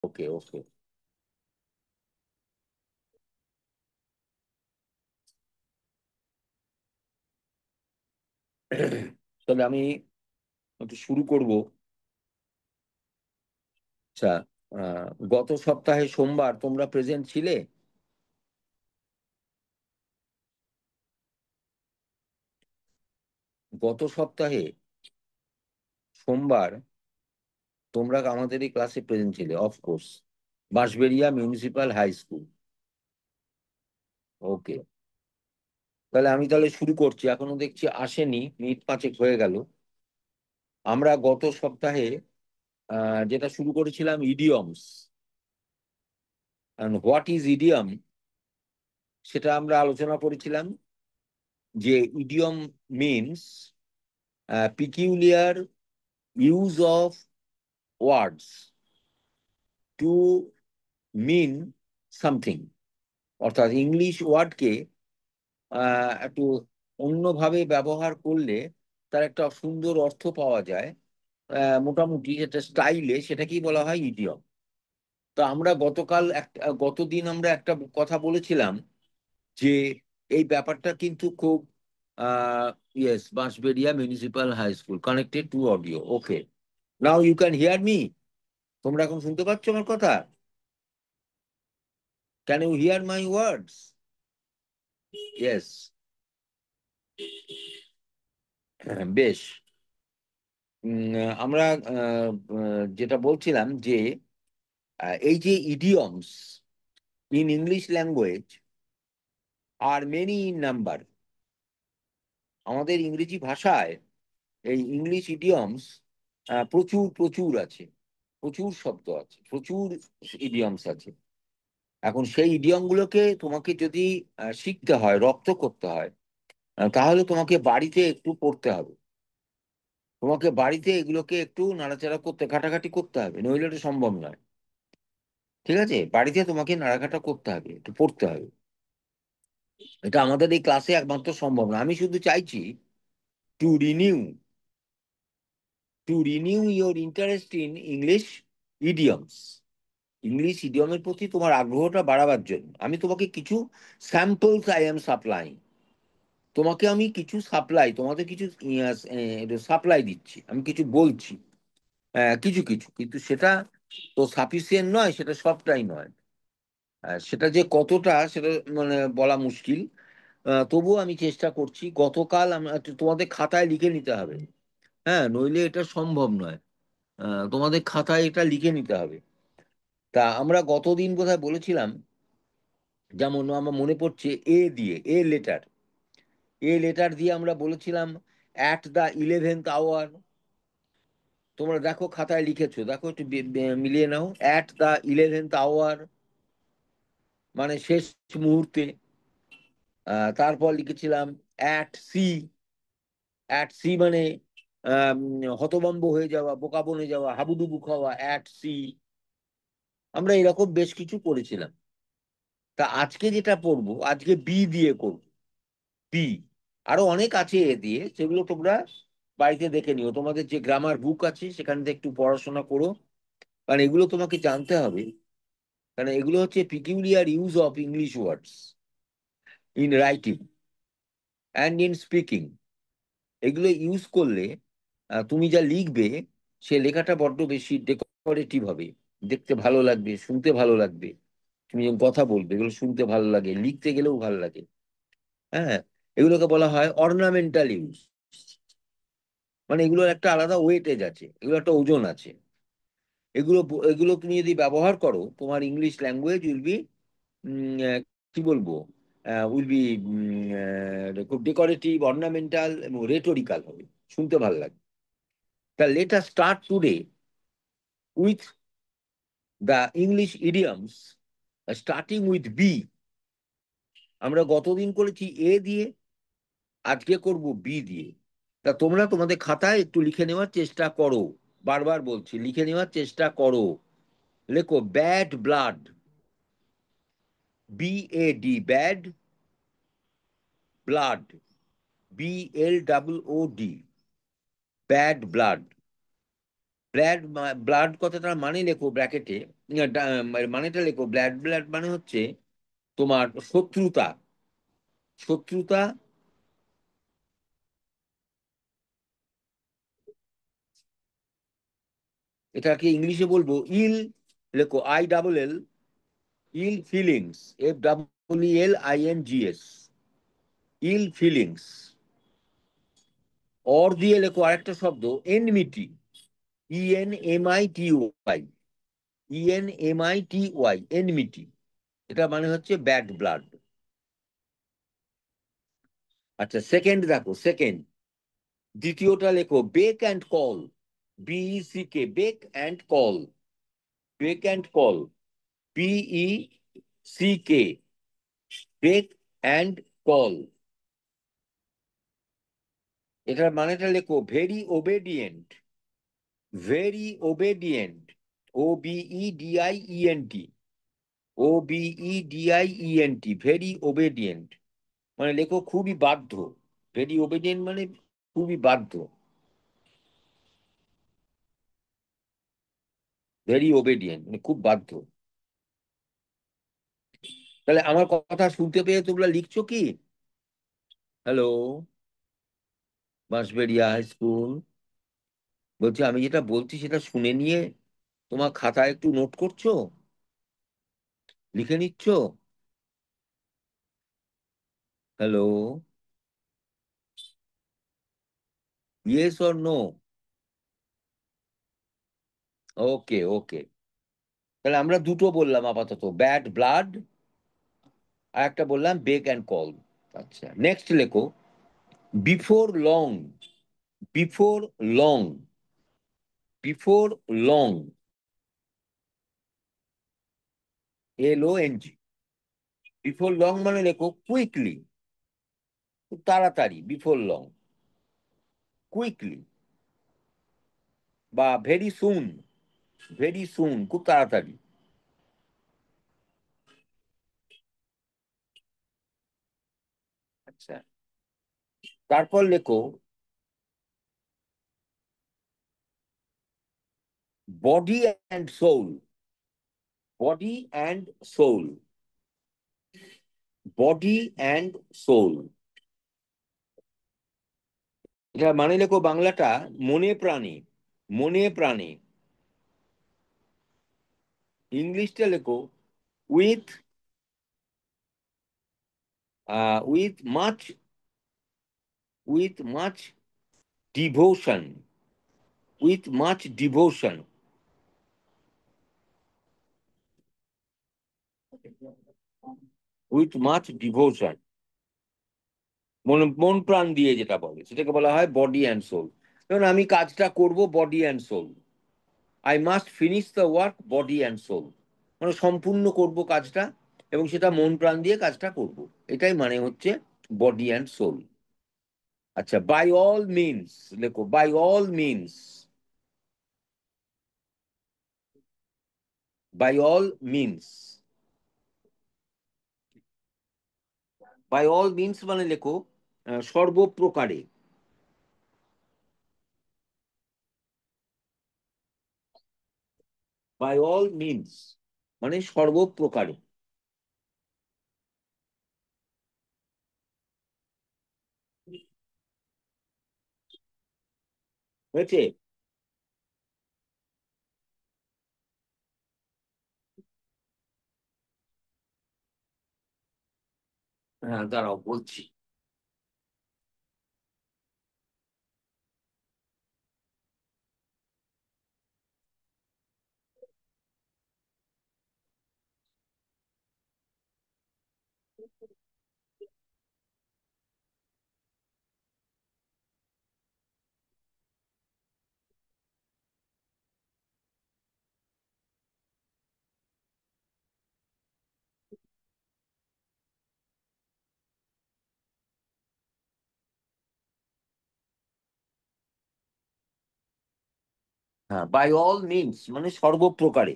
ওকে ওকে। তবে আমি একটু শুরু করব। আচ্ছা, গত সপ্তাহে সোমবার তোমরা প্রেজেন্ট ছিলে? গত সপ্তাহে সোমবার তোমরা আমাদের এই ক্লাসে প্রেজেন্ট ছিলে, of course. Bansberia municipal high school. Okay, তাহলে আমি শুরু করছি। এখনো দেখছি আসেনি, মিনিট পাঁচেক হয়ে গেল। আমরা গত সপ্তাহে যেটা শুরু করেছিলাম, ইডিয়মস। হোয়াট ইজ ইডিয়ম, সেটা আমরা আলোচনা করেছিলাম। যে idiom means peculiar use of words to mean something. অর্থাৎ ইংলিশ ওয়ার্ডকে একটু অন্যভাবে ব্যবহার করলে তার একটা সুন্দর অর্থ পাওয়া যায়। মোটামুটি যেটা স্টাইলে, সেটাকেই বলা হয় ইডিয়ম। তো আমরা গতদিন আমরা একটা কথা বলেছিলাম যে এই ব্যাপারটা কিন্তু খুব yes, Bansberia municipal high school connected to audio. Okay, now you can hear me. তোমরা এখন শুনতে পাচ্ছ আমার কথা? Can you hear my words? Yes. বেশ। আমরা যেটা বলছিলাম যে এই যে idioms in English language are many in number. আমাদের ইংরেজি ভাষায় এই ইংলিশ ইডিয়মস প্রচুর প্রচুর আছে। প্রচুর শব্দ আছে, প্রচুর ইডিয়মস আছে। এখন সেই ইডিয়ম গুলোকে তোমাকে যদি শিখতে হয়, রপ্ত করতে হয়, তাহলে তোমাকে বাড়িতে একটু পড়তে হবে। তোমাকে বাড়িতে এগুলোকে একটু নাড়াচাড়া করতে, ঘাটাঘাটি করতে হবে, নইলে এটা সম্ভব নয়। ঠিক আছে, বাড়িতে তোমাকে নাড়াঘাটা করতে হবে, একটু পড়তে হবে। এটা আমাদের এই ক্লাসে একমাত্র সম্ভব না। আমি শুধু চাইছি to renew to renew your interest in English idioms. English ইডিয়মের প্রতি তোমার আগ্রহটা বাড়াবার জন্য আমি তোমাকে কিছু স্যাম্পলস আই এম সাপ্লাই। তোমাকে আমি কিছু সাপ্লাই, তোমাদের কিছু সাপ্লাই দিচ্ছি, আমি কিছু বলছি। কিছু কিছু, কিন্তু সেটা তো সাফিসিয়েন্ট নয়, সেটা সবটাই নয়। সেটা যে কতটা, সেটা মানে বলা মুশকিল। তবুও আমি চেষ্টা করছি। গতকাল তোমাদের খাতায় লিখে নিতে হবে। হ্যাঁ, নইলে এটা সম্ভব নয়। তোমাদের খাতায় এটা লিখে নিতে হবে। তা আমরা গতদিন বোধহয় বলেছিলাম, যেমন আমার মনে পড়ছে, এ লেটার দিয়ে আমরা বলেছিলাম অ্যাট দ্য 11th আওয়ার। তোমরা দেখো খাতায় লিখেছো, দেখো একটু মিলিয়ে নাও। অ্যাট দ্য 11th আওয়ার মানে শেষ মুহূর্তে। তারপর লিখেছিলাম অ্যাট সি। অ্যাট সি মানে আম, হতভম্ব হয়ে যাওয়া, বোকা বনে যাওয়া, হাবুডুবু খাওয়া, অ্যাট সি। আমরা এরকম বেশ কিছু করেছিলাম। তা আজকে যেটা পড়বো, আজকে বি দিয়ে করবো। বি। আরো অনেক আছে এ দিয়ে, সেগুলো তোমরা বাড়িতে দেখে নিও। তোমাদের যে গ্রামার বুক আছে সেখান থেকে একটু পড়াশোনা করো, কারণ এগুলো তোমাকে জানতে হবে। কারণ এগুলো হচ্ছে peculiar use of English words in writing and in speaking. এগুলো ইউজ করলে তুমি যা লিখবে, সে লেখাটা বড্ড বেশি ডেকোরেটিভ হবে। দেখতে ভালো লাগবে, শুনতে ভালো লাগবে। তুমি যখন কথা বলবে, এগুলো শুনতে ভালো লাগে, লিখতে গেলেও ভালো লাগে। হ্যাঁ, এগুলোকে বলা হয় অর্নামেন্টাল ইউজ। মানে এগুলোর একটা আলাদা ওয়েটেজ আছে, এগুলো একটা ওজন আছে। এগুলো তুমি যদি ব্যবহার করো, তোমার ইংলিশ ল্যাঙ্গুয়েজ উইল বি, কি বলবো, উইল বি খুব ডেকোরেটিভ, অর্নামেন্টাল এবং রেটোরিক্যাল হবে, শুনতে ভালো লাগে। তা let us start today with the English idioms, starting with B. আমরা গতদিন করেছি এ দিয়ে, আজকে করব বি দিয়ে। তা তোমরা তোমাদের খাতায় একটু লিখে নেওয়ার চেষ্টা করো। বারবার বলছি, লিখে নেওয়ার চেষ্টা করো। লেখো bad blood. BAD, bad. Blood, BLOOD, bad blood. Blood, blood কথাটার মানে লেখো ব্র্যাকেটে, মানেটা লেখো, ব্লাড, ব্লাড মানে হচ্ছে তোমার শত্রুতা, শত্রুতা। এটাকে ইংলিশে বলবো ইল, লেখো ILL, ill feelings, FEELINGS, ill feelings. Or দিয়ে লেখো আরেকটা শব্দ, এনমিটি, ENMITY, ENMITY, এনমিটি। এটা মানে হচ্ছে ব্যাড ব্লাড। আচ্ছা, সেকেন্ড দেখো, সেকেন্ড, দ্বিতীয়টা লেখো beck and call, BECK, beck and call, beck and call, BECK, beck and call. এটার মানেটা লেখো very obedient, very obedient, OBEDIENT, OBEDIENT, very obedient. মানে লেখো খুবই বাধ্য, ভেরি ওবেডিয়েন্ট মানে খুবই বাধ্য, ভেরি ওবেডিয়েন্ট মানে খুব বাধ্য। তাহলে আমার কথা শুনতে পেয়ে তোমরা লিখছো কি? Hello, Bansberia high school. বলছি আমি যেটা বলছি সেটা শুনে নিয়ে তোমার খাতায় একটু নোট করছো, লিখে নিচ্ছ? Hello, yes or no? Okay, okay. তাহলে আমরা দুটো বললাম আপাতত, ব্যাড ব্লাড, আর একটা বললাম বেক অ্যান্ড কল। আচ্ছা, নেক্সট লেখো before long, before long, before long, LONG। Before long মানে লেখো কুইকলি, খুব তাড়াতাড়ি, বিফোর লং, কুইকলি, বা ভেরি সুন, ভেরি সুন, খুব তাড়াতাড়ি। আচ্ছা, তারপর লেখো body and soul, body and soul, body and soul. এটা মানে লেখো বাংলাটা মনে প্রাণে, মনে প্রাণে। ইংলিশটা লেখো with, with much, with much devotion, with much devotion. With much devotion, মন, মন প্রাণ দিয়ে যেটা বলে সেটাকে বলা হয় বডি অ্যান্ড সোল। যেমন আমি কাজটা করব body and soul, I must finish the work body and soul, মানে সম্পূর্ণ করব কাজটা এবং সেটা মন প্রাণ দিয়ে কাজটা করব, এটাই মানে হচ্ছে বডি অ্যান্ড সোল। আচ্ছা, বাই অল মিনস লেখো, by all means, by all means, by all means মানে লেখো সর্বপ্রকারে, বাই অল মিনস মানে সর্বপ্রকারে। হয়েছে? হ্যাঁ, দাঁড়াও বলছি। হ্যাঁ, বাই অল মিনস মানে সর্বপ্রকারে।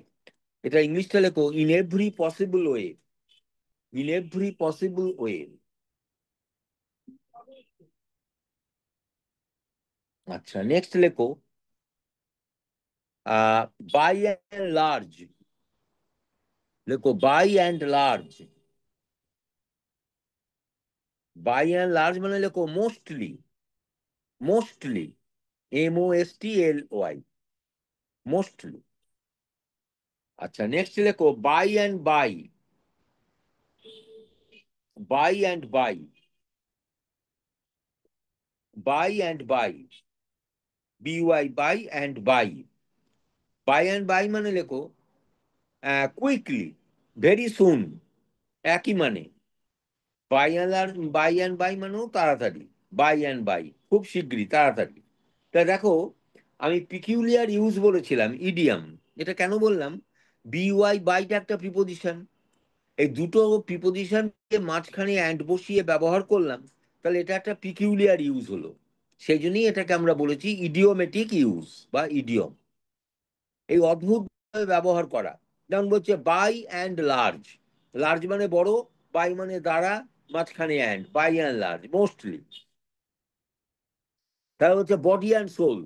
এটা ইংলিশটা লেখো in every possible way, in every possible way. আচ্ছা, নেক্সট লেখো বাই অ্যান্ড লার্জ, দেখো by and large, by and large মানে লেখো মোস্টলি, মোস্টলি, MOSTLY, মোস্টলি। আচ্ছা নেক্সট লেখো by and by, by and by, by and by, BY, by and by, by and by মানে লেখো quickly, very soon, একই মানে। By and by মানেও তাড়াতাড়ি, বাই অ্যান্ড বাই খুব শিগগিরই, তাড়াতাড়ি। তা দেখো আমি পিকিউলিয়ার ইউজ বলেছিলাম, ইডিয়াম। এটা কেন বললাম? BY, বাইটা একটা প্রিপোজিশন, এই দুটো প্রিপোজিশনকে মাঝখানে অ্যান্ড বসিয়ে ব্যবহার করলাম, তাহলে এটা একটা পিকিউলিয়ার ইউজ হলো। সেই জন্যই এটাকে আমরা বলেছি ইডিওমেটিক ইউজ বা ইডিয়ম। এই অদ্ভুত ব্যবহার করা, যেমন বলছে বাই অ্যান্ড লার্জ, লার্জ মানে বড়, বাই মানে দ্বারা, মাঝখানে and, by and large mostly. তাহলে হচ্ছে বডি অ্যান্ড সোল,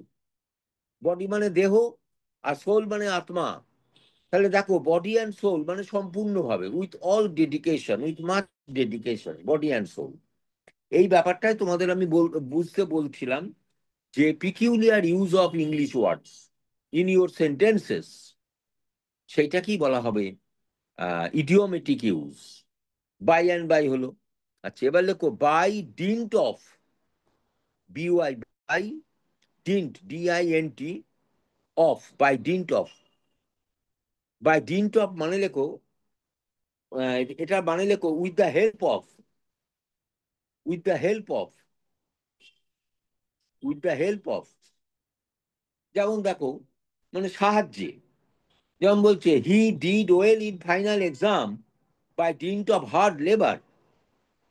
বডি মানে দেহ, আর সোল মানে আত্মা। তাহলে দেখো বডি অ্যান্ড সোল মানে সম্পূর্ণভাবে, with all dedication, with much dedication, body and soul. এই ব্যাপারটাই তোমাদের আমি বুঝতে বলছিলাম, যে peculiar use of English words in your sentences, সেইটাকেই বলা হবে idiomatic use. By and by হলো। আচ্ছা এবার লেখো by dint of, BY, by dint, DINT, of, by dint of, by dint of মানে লেখো এটা মানে লেখো with the help of, with the help of, with the help of. যেমন দেখো মানে সাহায্যে, যেমন বলছে he did well in final exam by dint of hard labour,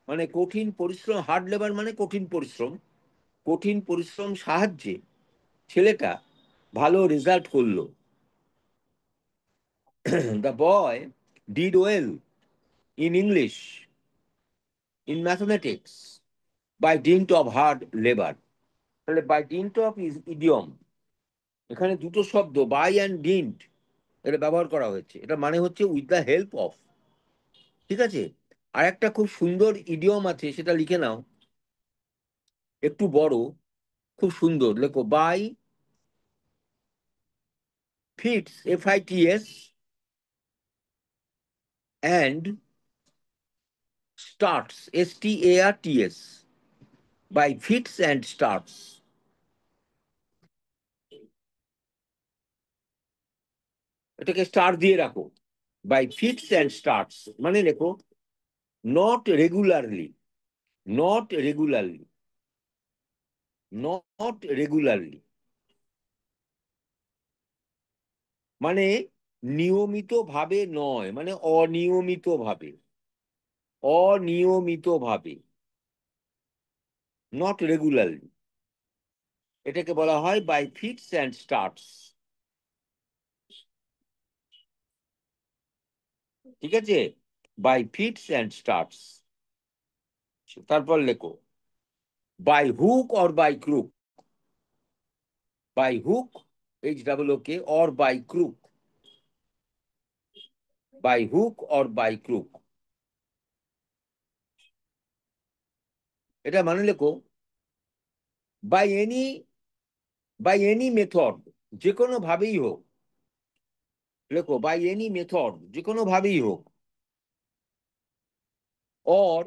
মানে কঠিন পরিশ্রম, হার্ড লেবার মানে কঠিন পরিশ্রম, কঠিন পরিশ্রম সাহায্যে ছেলেটা ভালো রেজাল্ট করলো। The boy did well in English, in mathematics by dint of hard labour. তাহলে by dint of is idiom, এখানে দুটো শব্দ বাই অ্যান্ড ডিন্ট এটা ব্যবহার করা হয়েছে, এটা মানে হচ্ছে উইথ দ্য হেল্প অফ। ঠিক আছে, আর একটা খুব সুন্দর ইডিয়ম আছে, সেটা লিখে নাও, একটু বড়, খুব সুন্দর, লেখো by fits, FITS, and starts, STARTS, by fits and starts. এটাকে স্টার দিয়ে রাখো, বাই ফিটস অ্যান্ড স্টার্টস মানে লেখো not regularly, not regularly, not regularly মানে নিয়মিত ভাবে নয়, মানে অনিয়মিত ভাবে, অনিয়মিত ভাবে, নট রেগুলারলি, এটাকে বলা হয় বাই ফিটস অ্যান্ড স্টার্টস। ঠিক আছে, বাই ফিটস অ্যান্ড স্টার্টস। তারপর লেখো by hook or by crook, by hook, HOOK, or by crook, by hook or by crook, এটা মানে লেখো by any, by any method, যে কোনো ভাবেই হোক, লেখো বাই এনি মেথড, যে কোনো ভাবেই হোক, or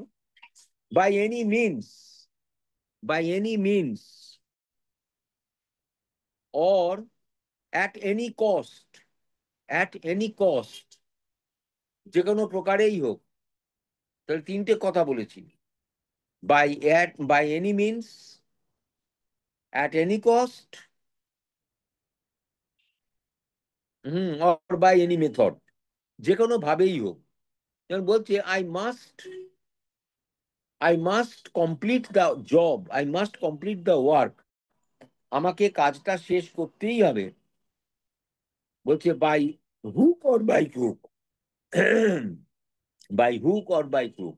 by any means, by any means, or at any cost, at any cost, যে কোনো প্রকারেই হোক। তাহলে তিনটে কথা বলেছি, by at, by any means, at any cost, or by any method, যে কোনো ভাবেই হোক। যেমন বলছে I must complete the job, I must complete the work, আমাকে কাজটা শেষ করতেই হবে, বলছে by hook or by crook, by hook or by crook.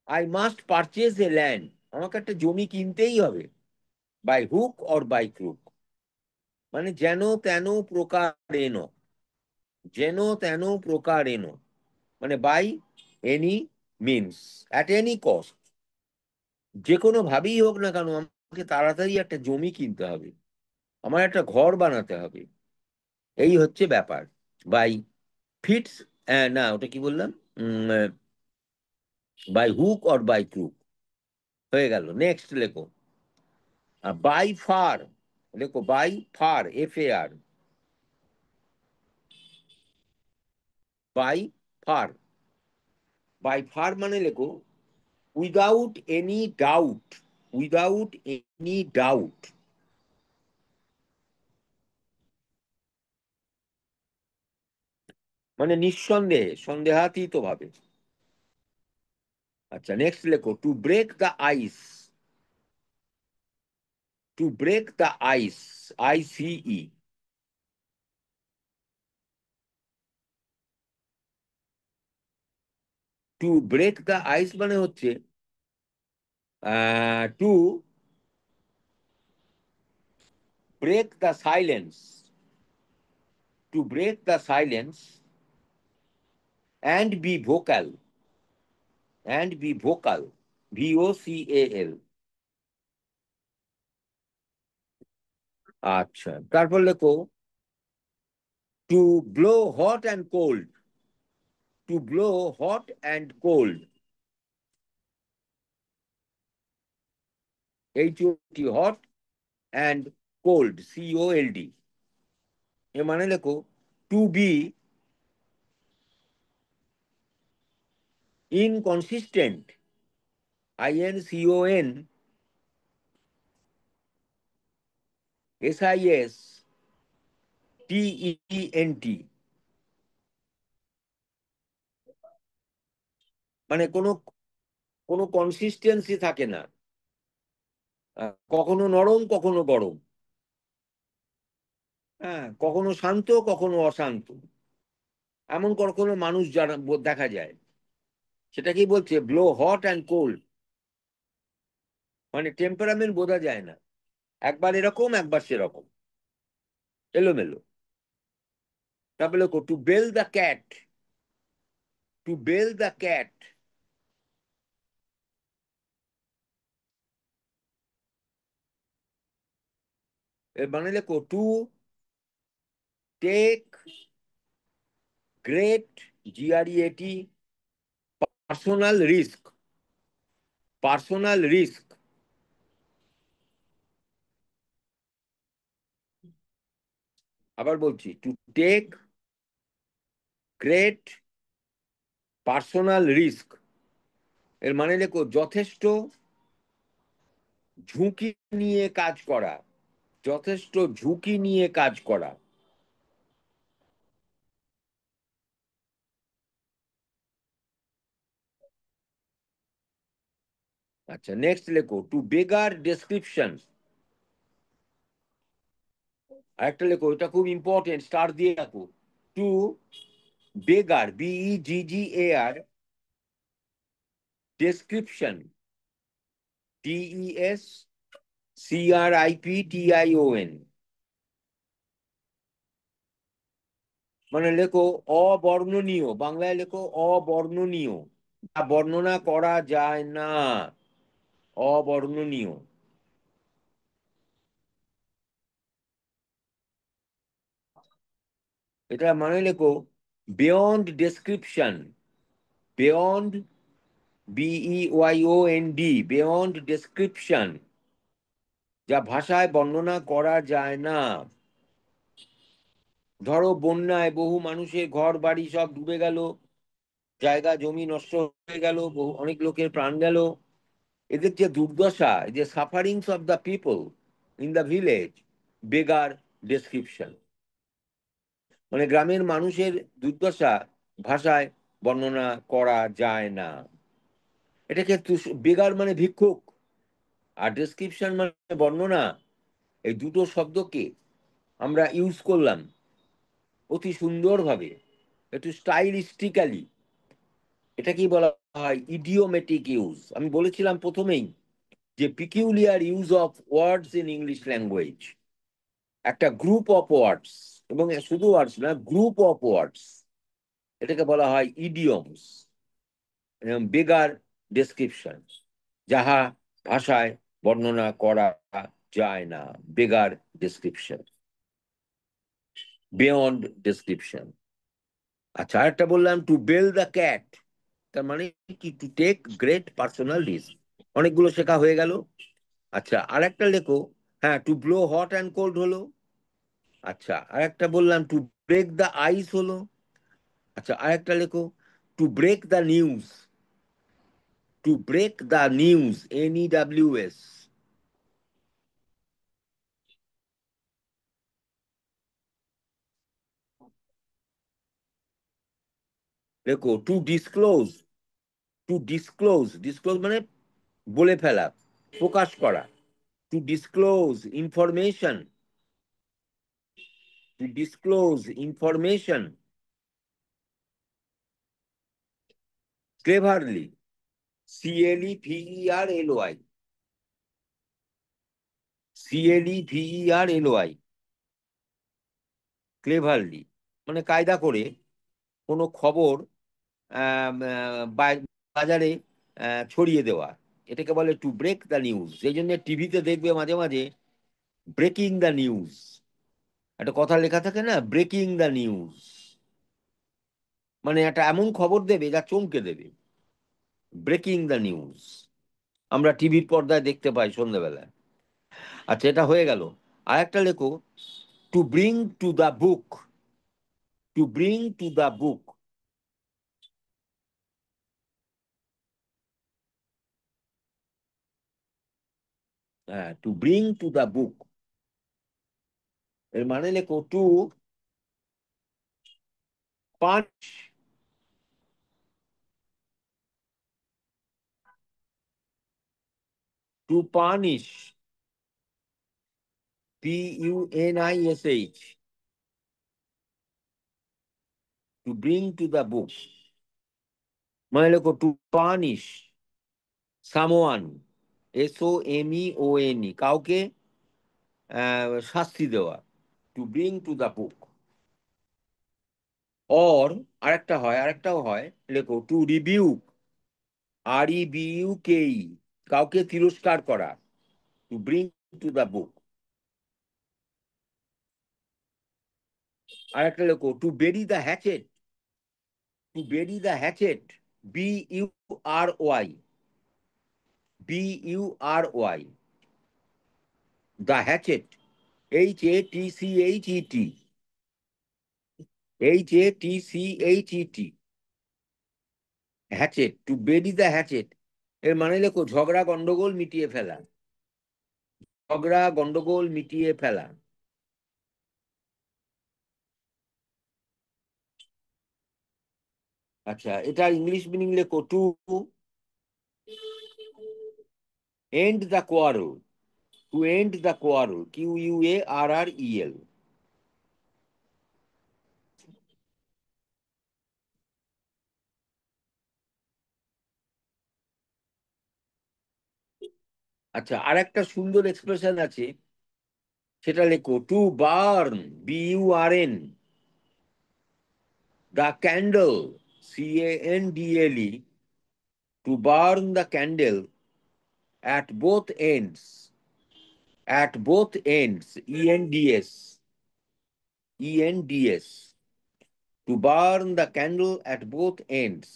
I must purchase a land, আমাকে একটা জমি কিনতেই হবে, by hook or by crook. মানে যেন তেন প্রকারেণ, যেন তেন প্রকারেণ, মানে by any means, at any cost, যে কোনো ভাবেই হোক না কেন আমাকে তাড়াতাড়ি একটা জমি কিনতে হবে, আমার একটা ঘর বানাতে হবে, এই হচ্ছে ব্যাপার। বাই ফিটস, না ওটা কি বললাম, by hook or by crook, হয়ে গেল। নেক্সট লেখো, বাই ফার, লেখো by far, FAR, by far, by far মানে লেখো without any doubt, without any doubt, মানে নিঃসন্দেহে, সন্দেহাতীত ভাবে। আচ্ছা নেক্সট লেখো, to break the ice, to break the ice, ICE, to break the ice মানে হচ্ছে to break the silence, to break the silence and be vocal, and be vocal, VOCAL। আচ্ছা তারপর লেখো, to blow hot and cold, to blow hot and cold, HOT, hot and cold, COLD, এ মানে লেখো two B inconsistent, INCONSISTENT, মানে কোনো কোনো consistency থাকে না, কখনো নরম কখনো গরম, হ্যাঁ কখনো শান্ত কখনো অশান্ত, এমন কখনো মানুষ যারা দেখা যায়, সেটাকেই বলছে ব্লো হট অ্যান্ড কোল্ড, মানে টেম্পারামেন্ট বোঝা যায় না, একবার এরকম একবার সেরকম, এলোমেলো। তারপরে to bell the cat, to bell the cat, এর মানে লেখো to take great, GREAT, personal risk, personal risk, আবার বলছি to take great personal risk, এর মানে লেখো যথেষ্ট ঝুঁকি নিয়ে কাজ করা, যথেষ্ট ঝুঁকি নিয়ে কাজ করা। আচ্ছা নেক্সট লেখো, টু বেগার ডেসক্রিপশন, আরেকটা লেখো, এটা খুব ইম্পর্টেন্ট, স্টার দিয়ে রাখো, টু বেগার, BEGGAR, ডেসক্রিপশন, DESCRIPTION, মানে লেখো অবর্ণনীয়, বাংলায় লেখো অবর্ণনীয়, যা বর্ণনা করা যায় না, অবর্ণনীয়। এটা মানে লেখো beyond description, beyond, BEYOND, beyond description, যা ভাষায় বর্ণনা করা যায় না। ধরো বন্যায় বহু মানুষের ঘর বাড়ি সব ডুবে গেল, জায়গা জমি নষ্ট হয়ে গেল, বহু অনেক লোকের প্রাণ গেল, এদের যে দুর্দশা, এই যে sufferings of the people in the village, বেগার description, মানে গ্রামের মানুষের দুর্দশা ভাষায় বর্ণনা করা যায় না। এটাকে বেগার মানে ভিক্ষুক, আর ডেসক্রিপশন মানে বর্ণনা, এই দুটো শব্দকে আমরা ইউজ করলাম অতি সুন্দরভাবে, একটু স্টাইলিস্টিক্যালি, এটা কি বলা হয় ইডিওমেটিক ইউজ। আমি বলেছিলাম প্রথমেই যে peculiar use of words in English language, একটা গ্রুপ অফ ওয়ার্ডস, এবং শুধু ওয়ার্ডস না, গ্রুপ অফ ওয়ার্ডস, এটাকে বলা হয় ইডিয়মস, বেগার ডেসক্রিপশন, যাহা ভাষায় বর্ণনা করা যায় না, বেগার ডেসক্রিপশন, বিয়ন্ড ডেসক্রিপশন। আচ্ছা, আরেকটা বললাম টু বেল দ্য ক্যাট, তার মানে কি, to take great personal risk. অনেকগুলো শেখা হয়ে গেল। আচ্ছা, আরেকটা লেখো। হ্যাঁ, to blow hot and cold হলো। আচ্ছা, আরেকটা বললাম টু ব্রেক দ্য আইস হলো। আচ্ছা, আরেকটা লেখো, to break the news. To break the news, NEWS। লেখো to disclose. To disclose, disclose মানে বলে ফেলা, প্রকাশ করা। To disclose information. To disclose information cleverly, CLEVERLY। CLEVERLY, cleverly মানে কায়দা করে কোনো খবর বাজারে ছড়িয়ে দেওয়া, এটাকে বলে টু ব্রেক দ্য নিউজ। সেই জন্য টিভিতে দেখবে মাঝে মাঝে ব্রেকিং দ্য নিউজ, একটা কথা লেখা থাকে না, ব্রেকিং দ্য নিউজ, মানে একটা এমন খবর দেবে যা চমকে দেবে, ব্রেকিং দ্য নিউজ। আমরা টিভির পর্দায় দেখতে পাই সন্ধ্যেবেলায়। আচ্ছা, এটা হয়ে গেল। আর একটা লেখো, to bring to the book. To bring to the book. হ্যাঁ, to bring to the book, এর মানে লেখো to punish. To punish, PUNISH, to bring to the book মানে লেখো টু পানিশ সামওয়ান, SOMEONE, কাউকে শাস্তি দেওয়া, to bring to the book. Or আরেকটাও হয়, লেখো টু রিবিউক, REBUKE, কাউকে তিরস্কার করা, to bring to the book. আরেকটা লেখো to bury the hatchet. To bury the hatchet, BURY, BURY, the hatchet, HATCHET, HATCHET, hatchet, to bury the hatchet, এর মানে লেখো ঝগড়া গন্ডগোল মিটিয়ে ফেলা, ঝগড়া গন্ডগোল মিটিয়ে ফেলা। আচ্ছা, এটার ইংলিশ মিনিং লেখো to end the quarrel. To end the quarrel, QUARREL। আচ্ছা, আর একটা সুন্দর এক্সপ্রেশন আছে, সেটা লেখো to burn, BURN, the candle, CANDLE, to burn the candle at both ends, at both ends, ENDS, to burn the candle at both ends।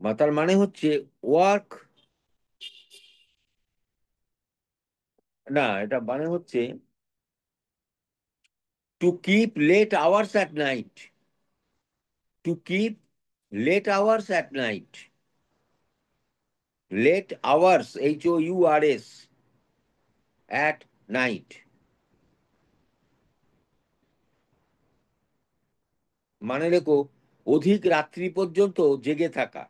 তার মানে হচ্ছে ওয়ার্ক, না, এটা মানে হচ্ছে to keep late hours at night. To keep late hours at night, late hours, HOURS, at night, মানে রেখো অধিক রাত্রি পর্যন্ত জেগে থাকা,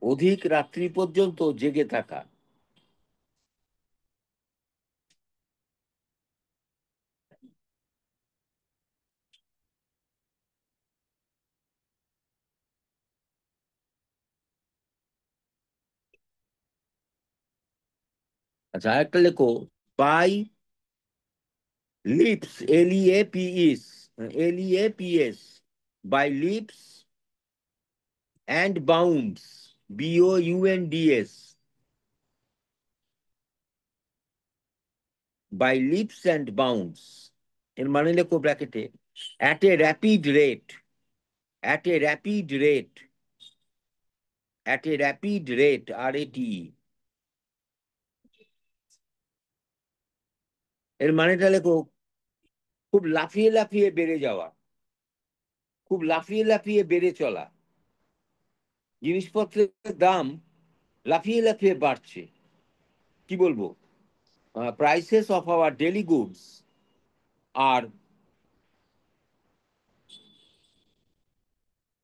অধিক রাত্রি পর্যন্ত জেগে থাকা। আচ্ছা, আরেকটা লেখো। By leaps, LEAPS, LEAPS, by leaps and bounds, BOUNDS, by leaps and bounds. এর মানে লেখো ব্র্যাকেটে, at a rapid rate, at a rapid rate, at a rapid rate, RATE। এর মানেটা লেখো, খুব লাফিয়ে লাফিয়ে বেড়ে যাওয়া, খুব লাফিয়ে লাফিয়ে বেড়ে চলা, জিনিসপত্রের দাম লাফিয়ে লাফিয়ে বাড়ছে। কি বলবো? Prices of our daily goods are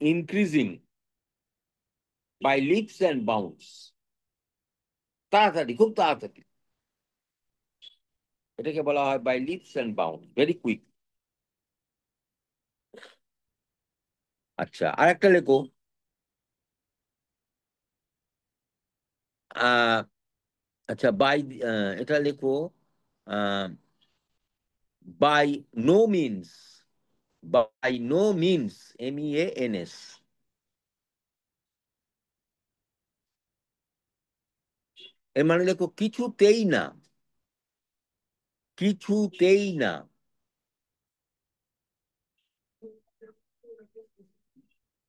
increasing by leaps and bounds. তাড়াতাড়ি, খুব তাড়াতাড়ি, এটাকে বলা হয় by leaps and bound, very quick. আচ্ছা, আর একটা লেখো। আহ আচ্ছা, বাই, এটা লেখো, by no means, by no means, MEANS। এর মানে লেখো কিছুতেই না, কিছুতেই না।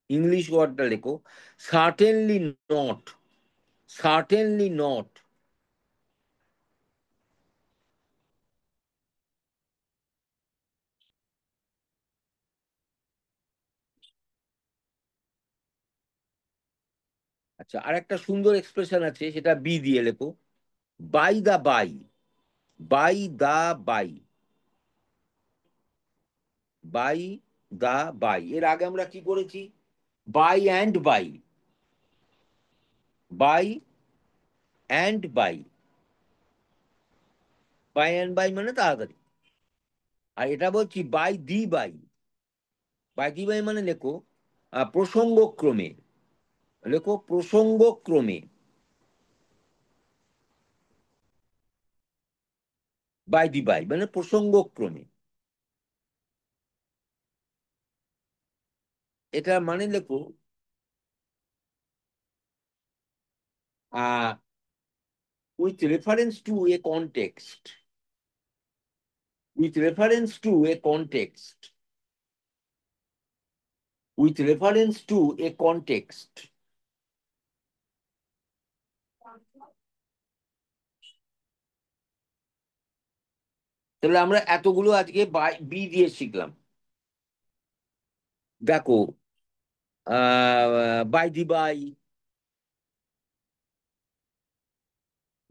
ইংলিশ ওয়ার্ডটা লেখো, সার্টেনলি নট, সার্টেনলি নট। আচ্ছা, আর একটা সুন্দর এক্সপ্রেশন আছে, সেটা বি দিয়ে লেখো, by the by, by the by, by the by. এর আগে আমরা কি করেছি? By and by, by and by, by and by মানে তাড়াতাড়ি। আর এটা বলছি by the by, by the by মানে লেখো প্রসঙ্গক্রমে, লেখো প্রসঙ্গক্রমে, বাই দি বাই মানে প্রসঙ্গক্রমে। এটা মানে লেখো, আহ with reference to a context, with reference to a context, with reference to a context। তাহলে আমরা এতগুলো আজকে বাই বি দিয়ে শিখলাম। দেখো, by the by,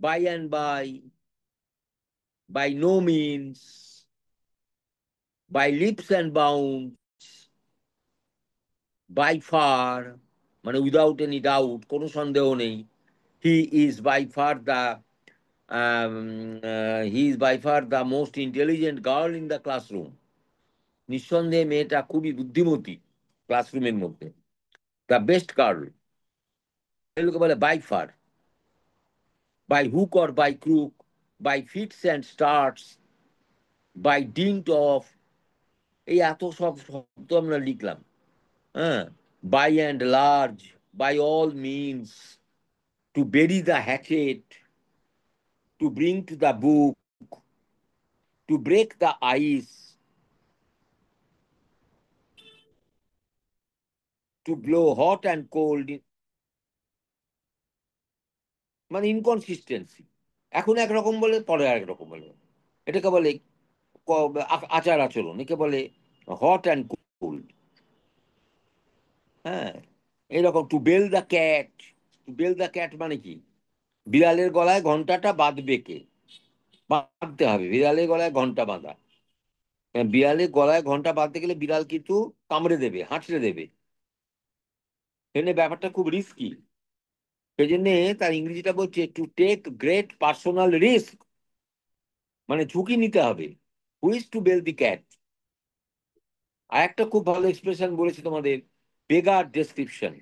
by and by no means, by leaps and bound, by far মানে without any doubt, কোনো সন্দেহ নেই। He is by far the, he is by far the most intelligent girl in the classroom. নিঃসন্দেহে মেয়েটা খুবই বুদ্ধিমতী ক্লাসরুমের মধ্যে, দ্য বেস্ট গার্ল। এগুলোকে বলে by far. By hook or by crook, by fits and starts, by dint of, এই এত সব শব্দ আমরা লিখলাম। হ্যাঁ, by and large, by all means, to bury the hatchet, to bring to the book, to break the ice, to blow hot and cold, মানে inconsistency. এখন একরকম বলে, পরে আরেক রকম বলে। এটাকে বলে আচার আচরণ, একে বলে হট অ্যান্ড কোল্ড। হ্যাঁ, এইরকম to bell the cat, to bell the cat মানে কি? বিড়ালের গলায় ঘন্টাটা বাঁধবে কে? বাঁধতে হবে, বিড়ালের গলায় ঘন্টা বাঁধা। বিড়ালের গলায় ঘন্টা বাঁধতে গেলে বিড়াল কিন্তু কামড়ে দেবে, হাঁচড়ে দেবে। এখানে ব্যাপারটা খুব রিস্কি। সেই জন্য তার ইংরেজিটা বলছে to take great personal risk, মানে ঝুঁকি নিতে হবে। Who's to bell the cat. আর একটা খুব ভালো এক্সপ্রেশন বলেছি তোমাদের, বেগার ডেসক্রিপশন,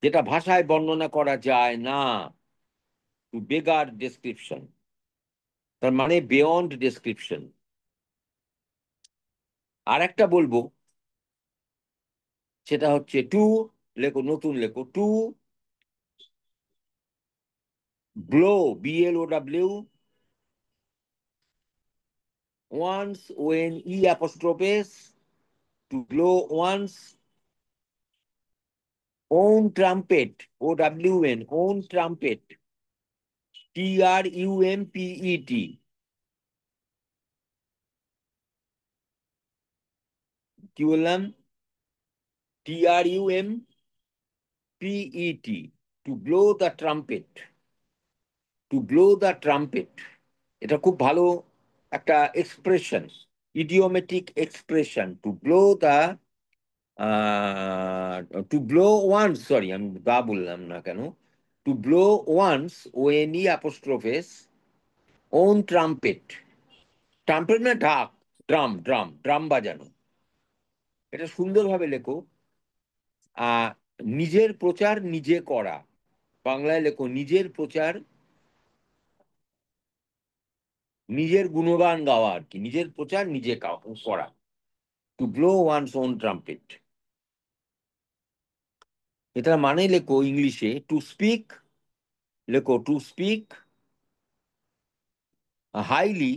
যেটা ভাষায় বর্ণনা করা যায় না, টু বেগার ডেসক্রিপশন। তার মানে বিয়ন্ড ডেসক্রিপশন। আর একটা বলবো, সেটা হচ্ছে টু, লেখো, নতুন লেখো, to blow, BLOW, one's, ONE', to blow one's own trumpet, own trumpet, TRUMPET, কি বললাম? TRUMPET, to blow the trumpet, to blow the trumpet। এটা খুব ভালো একটা expression, idiomatic expression, to blow the, to blow one's, sorry আমি the বললাম না কেন, to blow one's, ONE', own trumpet. Trumpet না ঢাক, ড্রাম, ড্রাম, ড্রাম বাজানো। এটা সুন্দরভাবে লেখো। আহ নিজের প্রচার নিজে করা, বাংলায় লেখো নিজের প্রচার, নিজের গুণগান গাওয়া আর কি, নিজের প্রচার নিজে করা, to blow one's own trumpet. এটা মানে লেখো ইংলিশে, টু স্পিক, লেখো to speak highly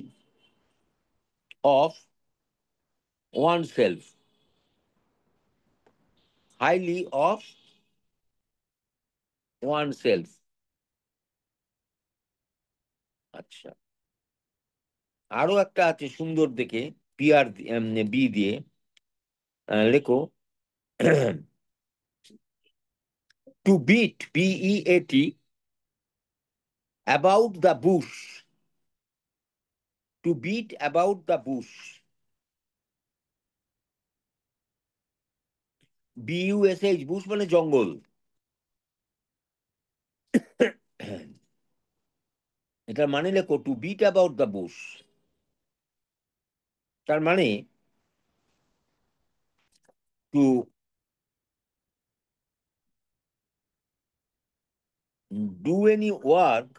of oneself, highly of oneself. আচ্ছা, আরো একটা আছে সুন্দর দেখে, বি দিয়ে, লেখো to beat, BEAT, about the bush, to beat about the bush, BUSH, bush মানে জঙ্গল। এটার মানে লেখো to beat about the bush, তার মানে to do any work,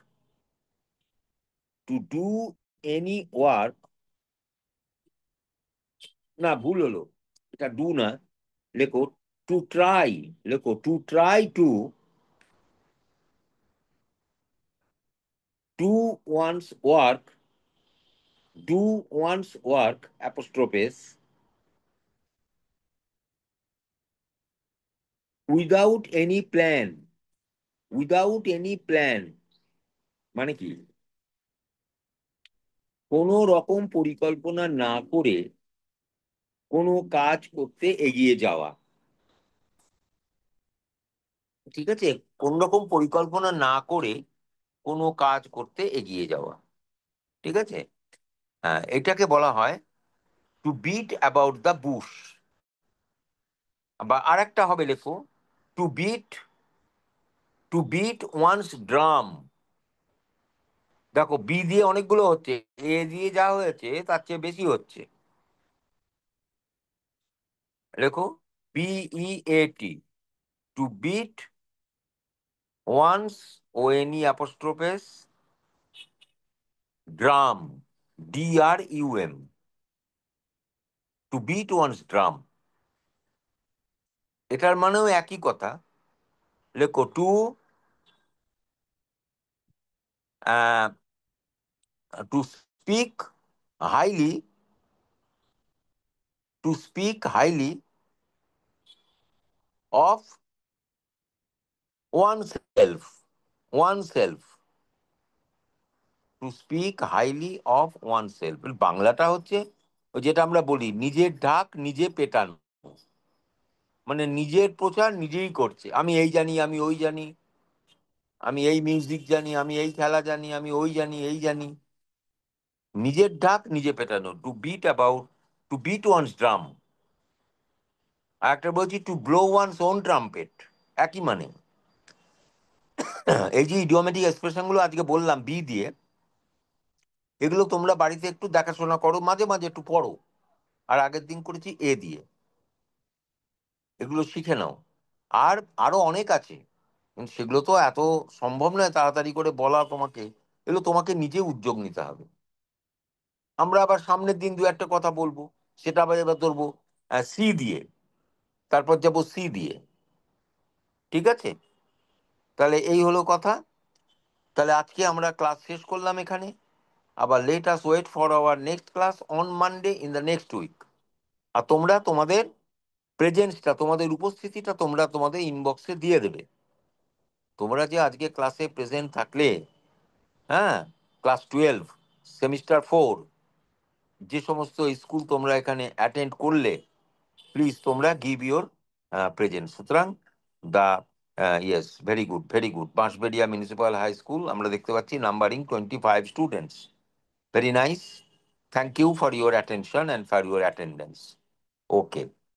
to do any work, না ভুল হলো, এটা ডু না, লেখো টু ট্রাই, লেখো to try to do one's work, do one's work apostrophes, without any plan, without any plan মানে কি? কোনো রকম পরিকল্পনা না করে কোনো কাজ করতে এগিয়ে যাওয়া। ঠিক আছে, কোন রকম পরিকল্পনা না করে কোনো কাজ করতে এগিয়ে যাওয়া। ঠিক আছে, হ্যাঁ, এটাকে বলা হয় to beat about the bush. বা আরেকটা হবে, লেখো to beat, to beat one's drum. দেখো বি দিয়ে অনেকগুলো হচ্ছে, এ দিয়ে যা হয়েছে তার চেয়ে বেশি হচ্ছে। লেখো BEAT, to beat one's, ONE', drum, DRUM, to beat one's drum. এটার মানেও একই কথা, লেখো to to speak highly, to speak highly of oneself, oneself, to speak highly of oneself. বাংলাটা হচ্ছে ওই যেটা আমরা বলি নিজের ঢাক নিজে পেটানো, মানে নিজের প্রচার নিজেই করছে, আমি এই জানি, আমি ওই জানি, আমি এই মিউজিক জানি, আমি এই খেলা জানি, আমি ওই জানি, এই জানি। নিজের ঢাক নিজে পেটানো, to beat about, to beat one's drum. আর একটা বলছি to blow one's own trumpet, একই মানে। এই যে ইডিওমেটিক এক্সপ্রেশন গুলো আজকে বললাম বি দিয়ে, এগুলো তোমরা বাড়িতে একটু দেখাশোনা করো, মাঝে মাঝে একটু পড়ো। আর আগের দিন করেছি এ দিয়ে, এগুলো শিখে নাও। আর আরো অনেক আছে, কিন্তু সেগুলো তো এত সম্ভব নয় তাড়াতাড়ি করে বলা তোমাকে, এগুলো তোমাকে নিজে উদ্যোগ নিতে হবে। আমরা আবার সামনের দিন দু একটা কথা বলবো, সেটা আবার এবার ধরবো সি দিয়ে, তারপর যাবো সি দিয়ে। ঠিক আছে, তাহলে এই হলো কথা। তাহলে আজকে আমরা ক্লাস শেষ করলাম এখানে। আবার let us wait for our next class on Monday in the next week. আর তোমরা তোমাদের প্রেজেন্সটা, তোমাদের উপস্থিতিটা তোমরা তোমাদের ইনবক্সে দিয়ে দেবে। তোমরা যে আজকে ক্লাসে প্রেজেন্ট থাকলে, হ্যাঁ, ক্লাস 12 সেমিস্টার 4, যে সমস্ত স্কুল তোমরা এখানে অ্যাটেন্ড করলে, প্লিজ তোমরা গিভ ইউর প্রেজেন্ট। সুতরাং দা yes, very good, very good. Bansberia municipal high school আমরা দেখতে পাচ্ছি numbering 25 students. Very nice. Thank you for your attention and for your attendance. Okay.